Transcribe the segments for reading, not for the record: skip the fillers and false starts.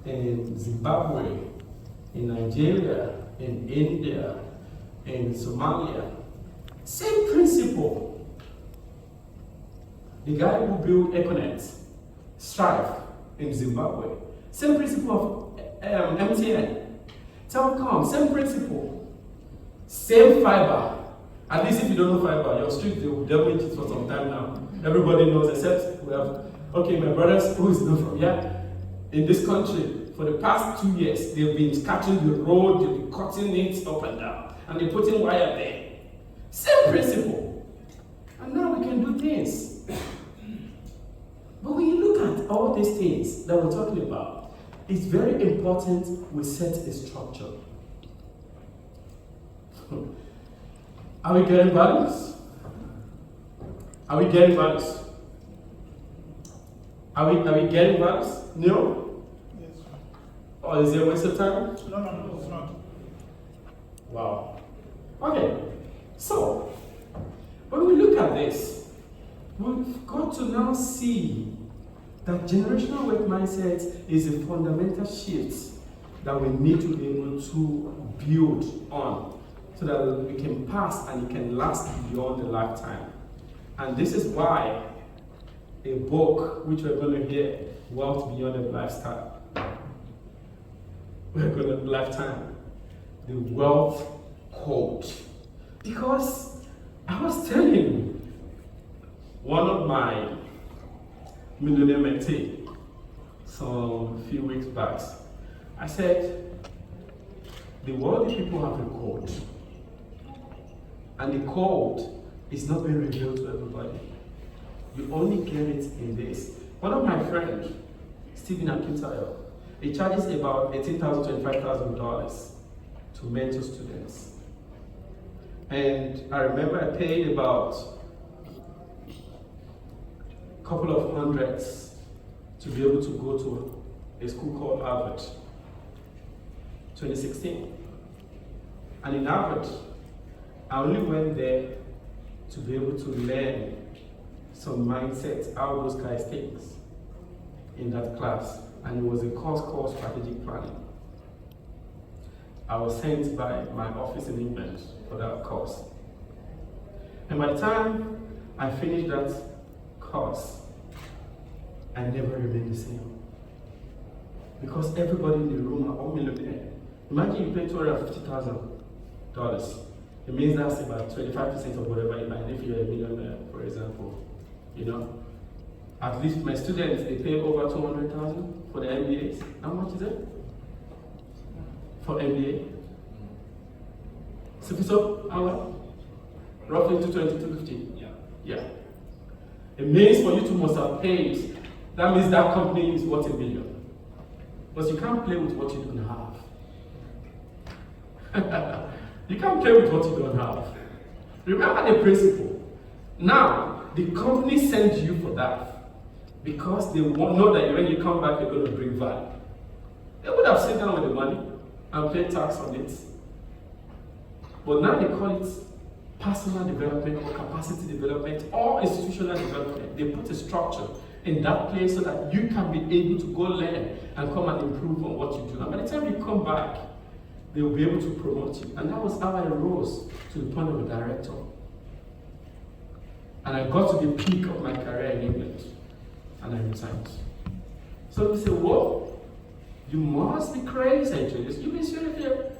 in Zimbabwe, in Nigeria, in India, in Somalia. Same principle. The guy who built Econet, Strive in Zimbabwe. Same principle of MTN. Telecom, same principle. Same fiber. At least if you don't know fiber, your street they will damage it for some time now. Everybody knows, except we have, okay, my brothers who is not from here, in this country, for the past 2 years, they've been cutting the road, they've been cutting it up and down, and they're putting wire there. Same principle. And now we can do things. But when you look at all these things that we're talking about, it's very important we set a structure. Are we getting values? Are we getting values? Are we getting values? No? Yes. Or is it a waste of time? No, it's not. Wow. Okay. So, when we look at this, we've got to now see that generational wealth mindset is a fundamental shift that we need to be able to build on so that we can pass and it can last beyond the lifetime. And this is why a book which we're going to hear, Wealth Beyond a Lifestyle. We're going to lifetime. The Wealth Code. Because I was telling you, one of my millionaire mentees some few weeks back, I said, the wealthy people have a code. And the code is not being revealed to everybody. You only get it in this. One of my friends, Stephen Akintayo, he charges about $18,000 to $25,000 to mentor students. And I remember I paid about a couple of hundreds to be able to go to a school called Harvard, 2016. And in Harvard, I only went there to be able to learn some mindsets, how those guys think in that class. And it was a course called Strategic Planning. I was sent by my office in England for that course. And by the time I finished that course, I never remained the same. Because everybody in the room are all millionaires. Imagine you pay $250,000. It means that's about 25% of whatever you buy. If you're a millionaire, for example, you know. At least my students, they pay over $200,000 for the MBAs. How much is it? For MBA? So, how much? Roughly 220, 250. Yeah. It means for you to must have paid. That means that company is worth $1 million. But you can't play with what you don't have. You can't play with what you don't have. Remember the principle. Now, the company sends you for that because they know that when you come back, you're going to bring value. They would have sit down with the money and paid tax on it. But now they call it personal development or capacity development or institutional development. They put a structure in that place so that you can be able to go learn and come and improve on what you do. And by the time you come back, they will be able to promote you. And that was how I rose to the point of a director. And I got to the peak of my career in England. And I resigned. So they say, whoa, you must be crazy, Julius. You've been serious here.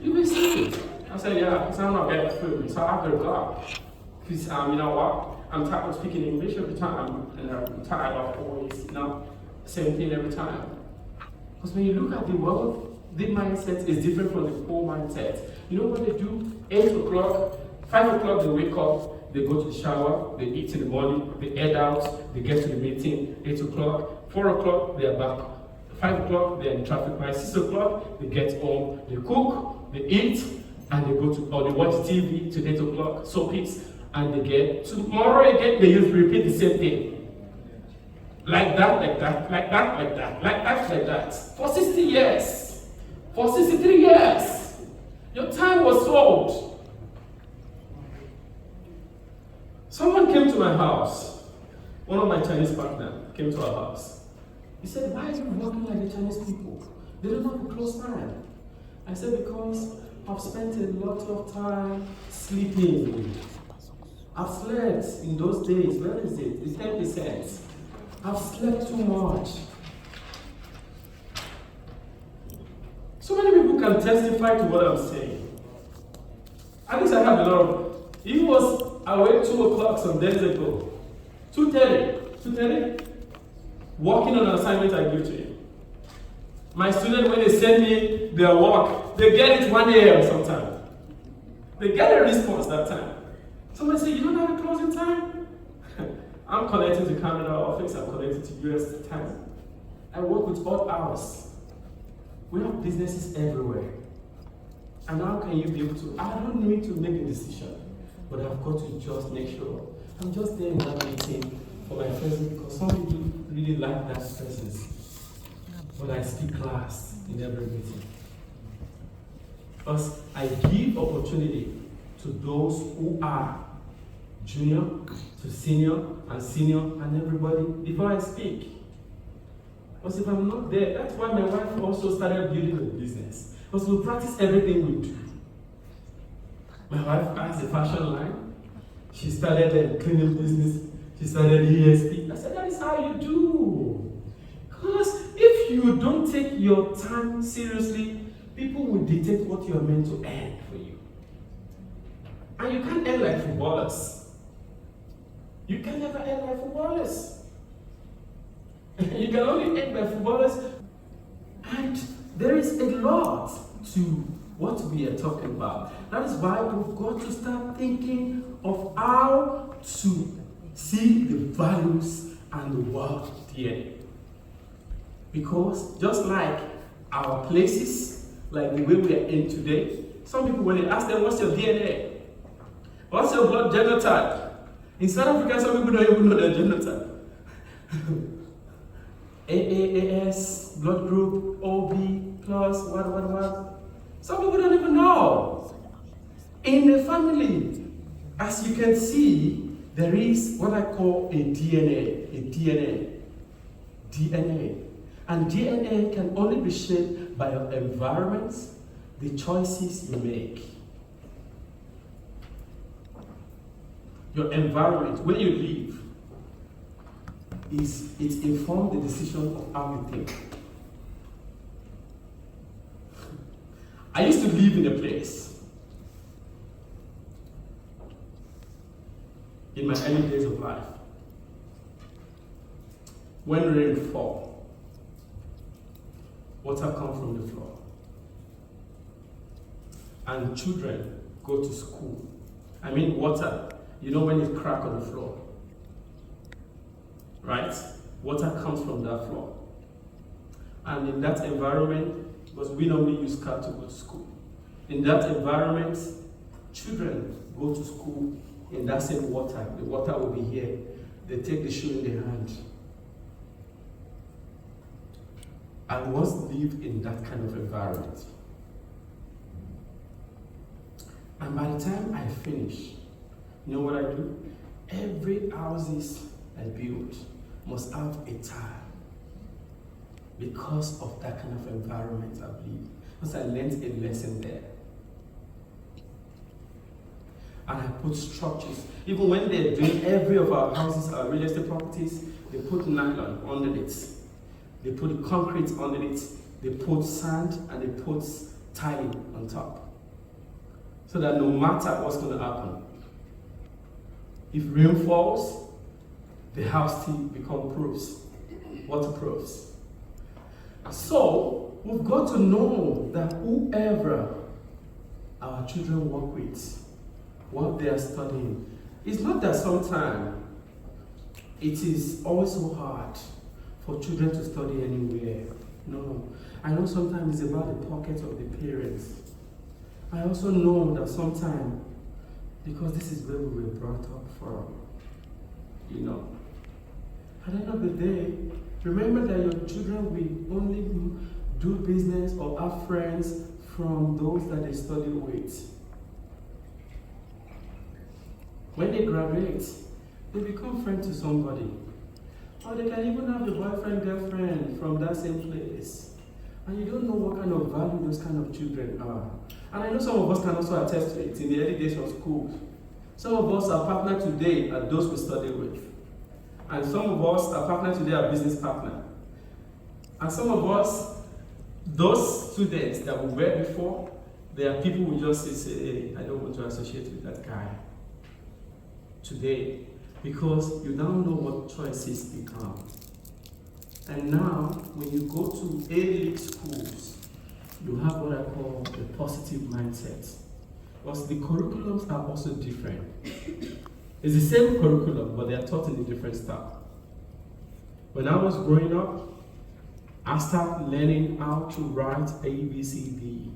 You've been serious. I said, yeah, because I'm not getting food. So I have to go. Because, you know what? I'm tired of speaking English every time. And I'm tired of always, same thing every time. Because when you look at the world, the mindset is different from the poor mindset. You know what they do? 8 o'clock, 5 o'clock they wake up, they go to the shower, they eat in the morning, they head out, they get to the meeting, 8 o'clock, 4 o'clock they are back, 5 o'clock they are in traffic, by 6 o'clock they get home, they cook, they eat, and they go to, or they watch TV till 8 o'clock, soap it, and they get, tomorrow again they just repeat the same thing. Like that, like that, like that, like that, like that, like that, for 60 years. For 63 years, your time was sold. Someone came to my house. One of my Chinese partners came to our house. He said, why are you working like the Chinese people? They don't have a close time. I said, because I've spent a lot of time sleeping. I've slept in those days. Where is it? It's 10%. I've slept too much. So many people can testify to what I'm saying. At least I have a lot of. He was awake 2 o'clock some days ago. 2:30. Working on an assignment I give to him. My students, when they send me their work, they get it 1 a.m. sometimes. They get a response that time. Somebody say, you don't have a closing time? I'm connected to Canada office, I'm connected to US time. I work with odd hours. We have businesses everywhere. And how can you be able to? I don't need to make a decision, but I've got to just make sure. I'm just there in that meeting for my presence because some people really like that presence. But I speak last in every meeting. Because I give opportunity to those who are junior, to senior, and everybody before I speak. Because if I'm not there, that's why my wife also started building a business. Because we practice everything we do. My wife has a fashion line. She started a cleaning business. She started ESP. I said, that is how you do. Because if you don't take your time seriously, people will dictate what you are meant to earn for you. And you can't earn like footballers. You can never earn like footballers. You can only earn by footballers. And there is a lot to what we are talking about. That is why we've got to start thinking of how to see the values and the world DNA. Because just like our places, like the way we are in today, some people when they ask them, what's your DNA? What's your blood genotype? In South Africa, some people don't even know their genotype. AAAS, blood group, OB, plus, what. Some people don't even know. In a family, as you can see, there is what I call a DNA. And DNA can only be shaped by your environment, the choices you make. Your environment, where you live, it informs the decision of how you think. I used to live in a place in my early days of life. When rain falls, water comes from the floor. And children go to school. I mean water, you know when it cracks on the floor. Right? Water comes from that floor. And in that environment, because we normally use car to go to school. In that environment, children go to school in that same water. The water will be here. They take the shoe in their hand. I once lived in that kind of environment. And by the time I finish, you know what I do? Every houses I build must have a tile. Because of that kind of environment I've lived. Because I learned a lesson there. And I put structures. Even when they're doing every of our houses, our real estate properties, they put nylon under it. They put concrete under it. They put sand and they put tiling on top. So that no matter what's going to happen, if rain falls, the house still becomes waterproofs. So, we've got to know that whoever our children work with, what they are studying, it's not that sometimes it is always so hard for children to study anywhere. No. I know sometimes it's about the pocket of the parents. I also know that sometimes, because this is where we were brought up from, at the end of the day, remember that your children will only do business or have friends from those that they study with. When they graduate, they become friends to somebody. Or they can even have a boyfriend, girlfriend from that same place. And you don't know what kind of value those kind of children are. And I know some of us can also attest to it in the early days of school. Some of us are partner today are those we study with. And some of us are partner today are business partner. And some of us, those students that we were before, there are people who just say, hey, I don't want to associate with that guy today. Because you don't know what choices become. And now, when you go to A-League schools, you have what I call the positive mindset. Because the curriculums are also different. It's the same curriculum, but they are taught in a different style. When I was growing up, I started learning how to write A, B, C, D.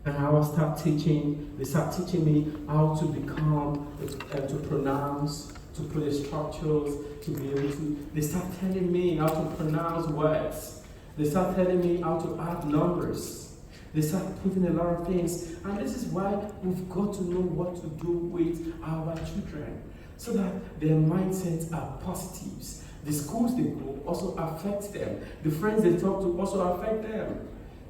And I will they start teaching me how to become, to pronounce, to put the structures, to be able to, they start telling me how to pronounce words. They start telling me how to add numbers. They start putting a lot of things. And this is why we've got to know what to do with our children, so that their mindsets are positives. The schools they go also affect them. The friends they talk to also affect them.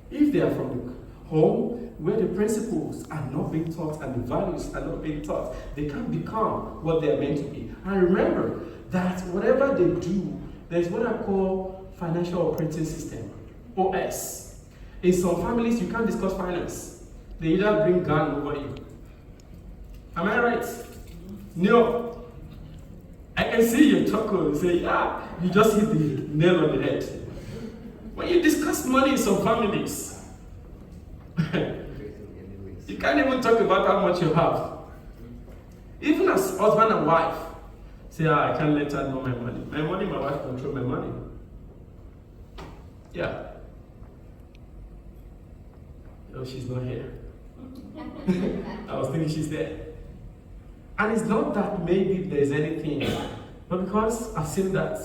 If they are from the home where the principles are not being taught and the values are not being taught, they can't become what they are meant to be. And remember that whatever they do, there's what I call financial operating system, OS. In some families, you can't discuss finance. They either bring gun over you. Am I right? No. I can see you talk and say, yeah, you just hit the nail on the head. When you discuss money in some families, you can't even talk about how much you have. Even as husband and wife, say, I can't let her know my money. My money, my wife control my money. Yeah. Oh, she's not here. I was thinking she's there. And it's not that maybe there's anything, but because I've seen that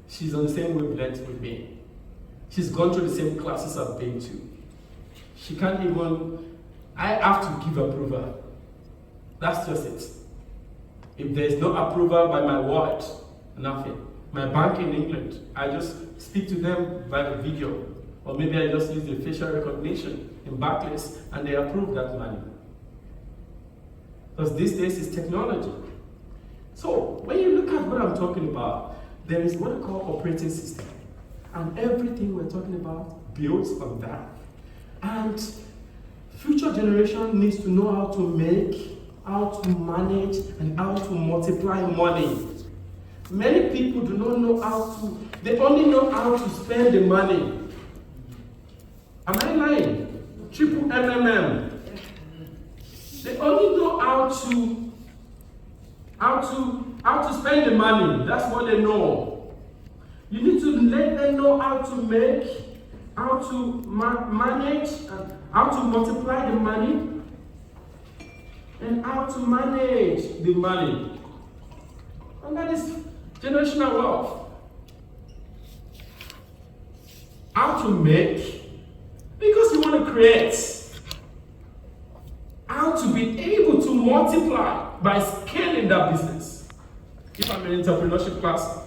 she's on the same wavelength with me. She's gone through the same classes I've been to. She can't even, I have to give approval. That's just it. If there's no approval by my word, nothing. My bank in England, I just speak to them by video. Or maybe I just use the facial recognition in Barclays and they approve that money. Because these days is technology. So when you look at what I'm talking about, there is what I call operating system. And everything we're talking about builds on that. And future generation needs to know how to make, how to manage, and how to multiply money. Many people do not know how to, they only know how to spend the money. Am I lying? Triple MMM. They only know how to spend the money. That's what they know. You need to let them know how to make, how to manage, and how to multiply the money, and how to manage the money. And that is generational wealth. How to make, because you want to create. How to be able to multiply by scaling that business. If I'm in entrepreneurship class,